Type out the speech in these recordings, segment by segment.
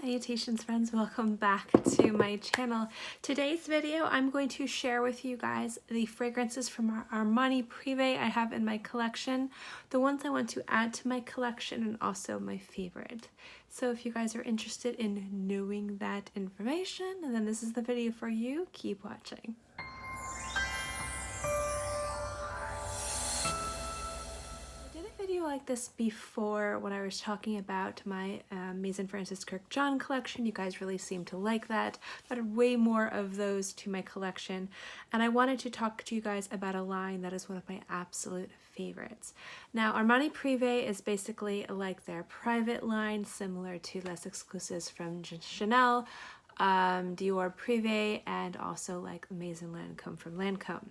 Salutations friends, welcome back to my channel. Today's video I'm going to share with you guys the fragrances from our Armani Prive I have in my collection, the ones I want to add to my collection, and also my favorite. So if you guys are interested in knowing that information, then this is the video for you. Keep watching. Like this before when I was talking about my Maison Francis Kirk John collection. You guys really seem to like that. I've added way more of those to my collection, and I wanted to talk to you guys about a line that is one of my absolute favorites. Now, Armani Prive is basically like their private line, similar to less exclusives from Chanel, Dior Prive, and also like Maison Lancôme from Lancôme.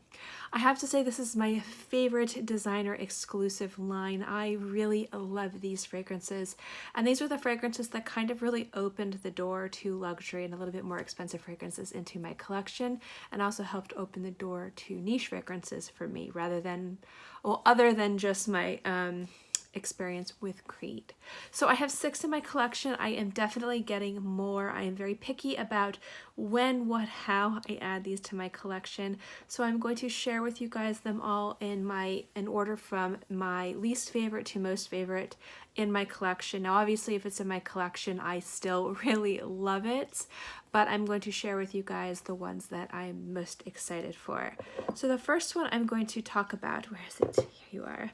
I have to say this is my favorite designer exclusive line. I really love these fragrances, and these are the fragrances that kind of really opened the door to luxury and a little bit more expensive fragrances into my collection, and also helped open the door to niche fragrances for me rather than, well, other than just my experience with Creed. So I have 6 in my collection. I am definitely getting more. I am very picky about when, what, how I add these to my collection. So I'm going to share with you guys them all in order from my least favorite to most favorite in my collection. Now obviously if it's in my collection I still really love it, but I'm going to share with you guys the ones that I'm most excited for. So the first one I'm going to talk about, where is it? Here you are.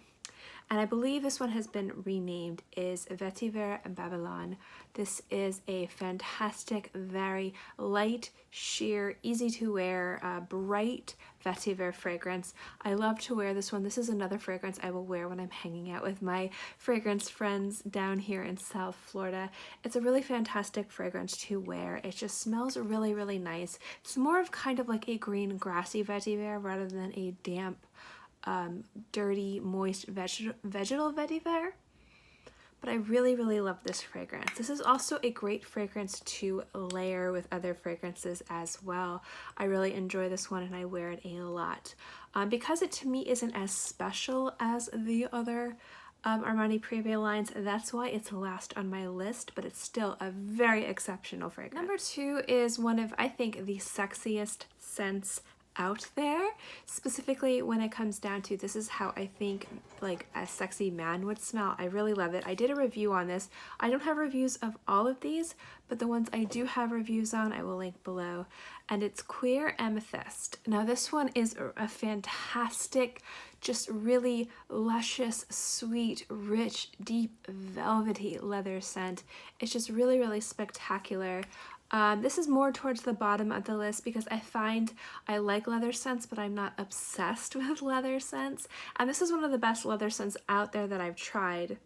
And I believe this one has been renamed, is Vetiver Babylone. This is a fantastic, very light, sheer, easy to wear, bright vetiver fragrance. I love to wear this one. This is another fragrance I will wear when I'm hanging out with my fragrance friends down here in South Florida. It's a really fantastic fragrance to wear. It just smells really, really nice. It's more of kind of like a green, grassy vetiver rather than a damp, dirty, moist vegetal vetiver, but I really, really love this fragrance. This is also a great fragrance to layer with other fragrances as well. I really enjoy this one and I wear it a lot. Because it to me isn't as special as the other Armani Prive lines, that's why it's last on my list, but it's still a very exceptional fragrance. Number 2 is one of, I think, the sexiest scents out there, specifically when it comes down to this is how I think like a sexy man would smell. I really love it. I did a review on this. I don't have reviews of all of these, but the ones I do have reviews on I will link below, and it's Cuir Amethyste. Now this one is a fantastic, just really luscious, sweet, rich, deep, velvety leather scent. It's just really, really spectacular. This is more towards the bottom of the list because I find I like leather scents, but I'm not obsessed with leather scents. And this is one of the best leather scents out there that I've tried.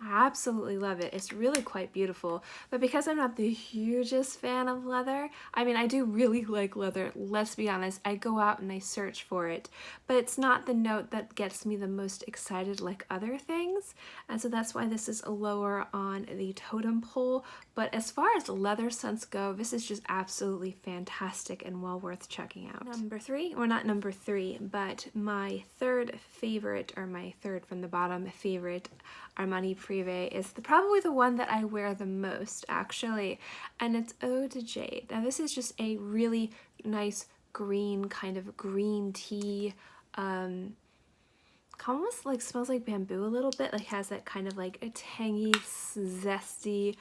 I absolutely love it. It's really quite beautiful, but because I'm not the hugest fan of leather, I mean, I do really like leather, let's be honest. I go out and I search for it, but it's not the note that gets me the most excited like other things, and so that's why this is lower on the totem pole. But as far as leather scents go, this is just absolutely fantastic and well worth checking out. Number 3, or not number 3, but my third favorite, or my third from the bottom favorite Armani Prive is probably the one that I wear the most actually, and it's Eau de Jade. Now this is just a really nice green, kind of green tea, almost like smells like bamboo a little bit, like has that kind of like a tangy, zesty,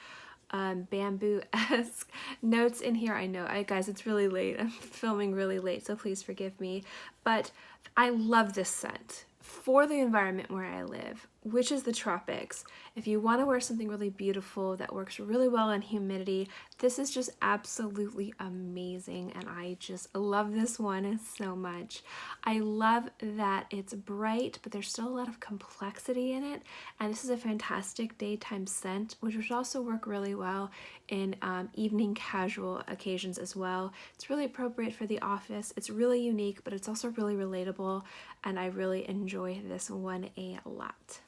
bamboo-esque notes in here. I know, guys, it's really late. I'm filming really late, so please forgive me, but I love this scent for the environment where I live, which is the tropics. If you want to wear something really beautiful that works really well in humidity, this is just absolutely amazing, and I just love this one so much. I love that it's bright, but there's still a lot of complexity in it, and this is a fantastic daytime scent, which would also work really well in evening casual occasions as well. It's really appropriate for the office. It's really unique, but it's also really relatable, and I really enjoy this one a lot.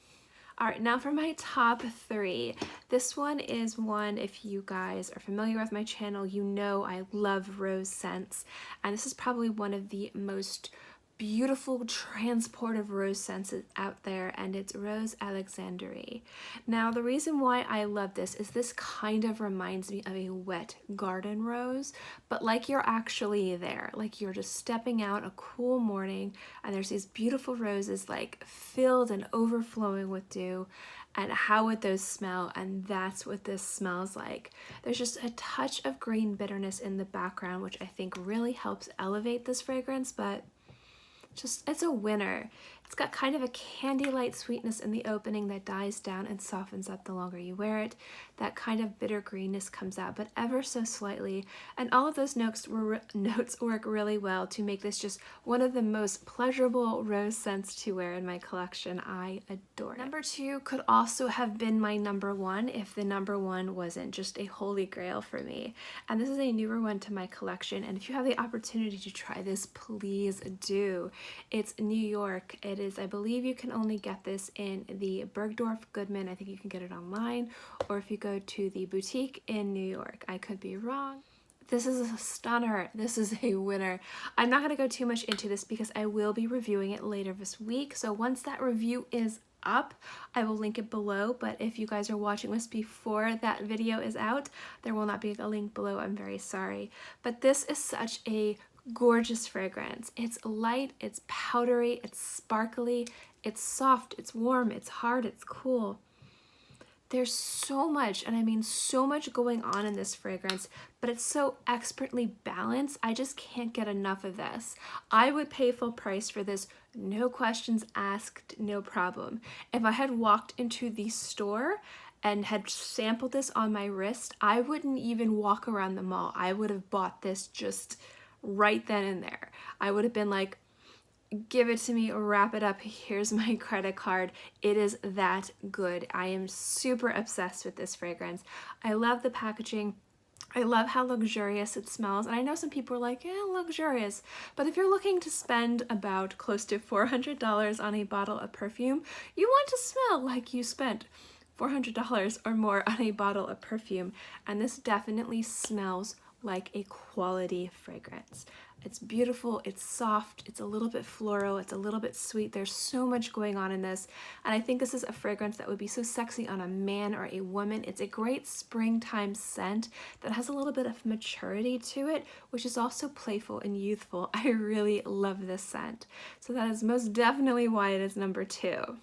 Alright, now for my top 3. This one is one, if you guys are familiar with my channel, you know I love rose scents, and this is probably one of the most beautiful transportive rose scents out there, and it's Rose Alexanderie. Now the reason why I love this kind of reminds me of a wet garden rose, but like you're actually there, like you're just stepping out a cool morning and there's these beautiful roses like filled and overflowing with dew. And how would those smell? And that's what this smells like. There's just a touch of green bitterness in the background, which I think really helps elevate this fragrance, but it's a winner. It's got kind of a candy light sweetness in the opening that dies down and softens up the longer you wear it. That kind of bitter greenness comes out, but ever so slightly. And all of those notes work really well to make this just one of the most pleasurable rose scents to wear in my collection. I adore it. Number 2 could also have been my number 1 if the number 1 wasn't just a holy grail for me. And this is a newer one to my collection. And if you have the opportunity to try this, please do. It's New York. It is, I believe you can only get this in the Bergdorf Goodman. I think you can get it online, or if you go to the boutique in New York. I could be wrong. This is a stunner. This is a winner. I'm not going to go too much into this because I will be reviewing it later this week. So once that review is up, I will link it below. But if you guys are watching this before that video is out, there will not be a link below. I'm very sorry. But this is such a gorgeous fragrance. It's light, it's powdery, it's sparkly, it's soft, it's warm, it's hard, it's cool. There's so much, and I mean so much going on in this fragrance, but it's so expertly balanced. I just can't get enough of this. I would pay full price for this, no questions asked, no problem. If I had walked into the store and had sampled this on my wrist, I wouldn't even walk around the mall. I would have bought this just right then and there. I would have been like, give it to me, wrap it up, here's my credit card. It is that good. I am super obsessed with this fragrance. I love the packaging. I love how luxurious it smells, and I know some people are like, yeah, luxurious, but if you're looking to spend about close to $400 on a bottle of perfume, you want to smell like you spent $400 or more on a bottle of perfume, and this definitely smells like a quality fragrance. It's beautiful, it's soft, it's a little bit floral, it's a little bit sweet. There's so much going on in this, and I think this is a fragrance that would be so sexy on a man or a woman. It's a great springtime scent that has a little bit of maturity to it, which is also playful and youthful. I really love this scent. So that is most definitely why it is number 2.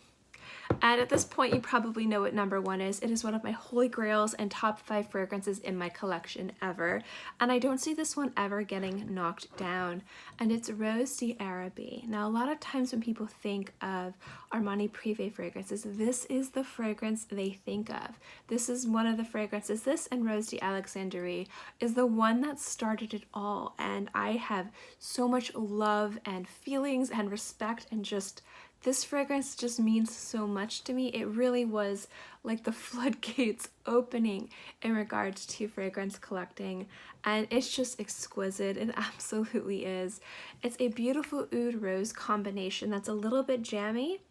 And at this point, you probably know what number 1 is. It is one of my holy grails and top 5 fragrances in my collection ever. And I don't see this one ever getting knocked down. And it's Rose d'Arabie. Now, a lot of times when people think of Armani Prive fragrances, this is the fragrance they think of. This is one of the fragrances. This and Rose d'Alexandrie is the one that started it all. And I have so much love and feelings and respect, and just this fragrance just means so much to me. It really was like the floodgates opening in regards to fragrance collecting, and it's just exquisite. It absolutely is. It's a beautiful oud rose combination that's a little bit jammy,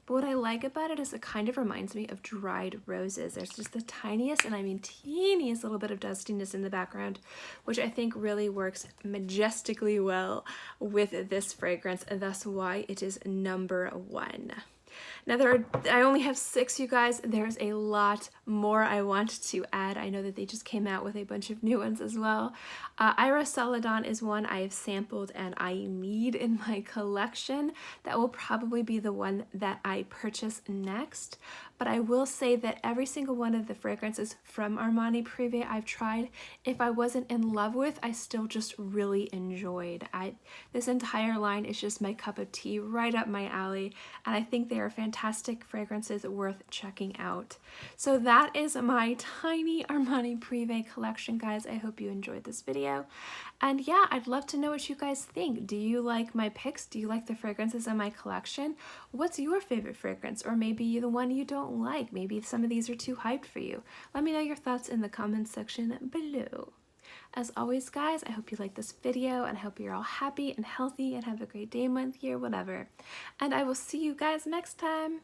but what I like about it is it kind of reminds me of dried roses. There's just the tiniest, and I mean teeniest little bit of dustiness in the background, which I think really works majestically well with this fragrance, and that's why it is number 1. Now I only have 6, you guys. There's a lot more I want to add. I know that they just came out with a bunch of new ones as well. Iris Celadon is one I have sampled and I need in my collection. That will probably be the one that I purchase next. But I will say that every single one of the fragrances from Armani Prive I've tried, if I wasn't in love with, I still just really enjoyed. This entire line is just my cup of tea, right up my alley, and I think they are fantastic fragrances worth checking out. So that is my tiny Armani Prive collection, guys. I hope you enjoyed this video. And yeah, I'd love to know what you guys think. Do you like my picks? Do you like the fragrances in my collection? What's your favorite fragrance? Or maybe the one you don't like. Maybe some of these are too hyped for you. Let me know your thoughts in the comments section below. As always, guys, I hope you liked this video, and I hope you're all happy and healthy and have a great day, month, year, whatever. And I will see you guys next time.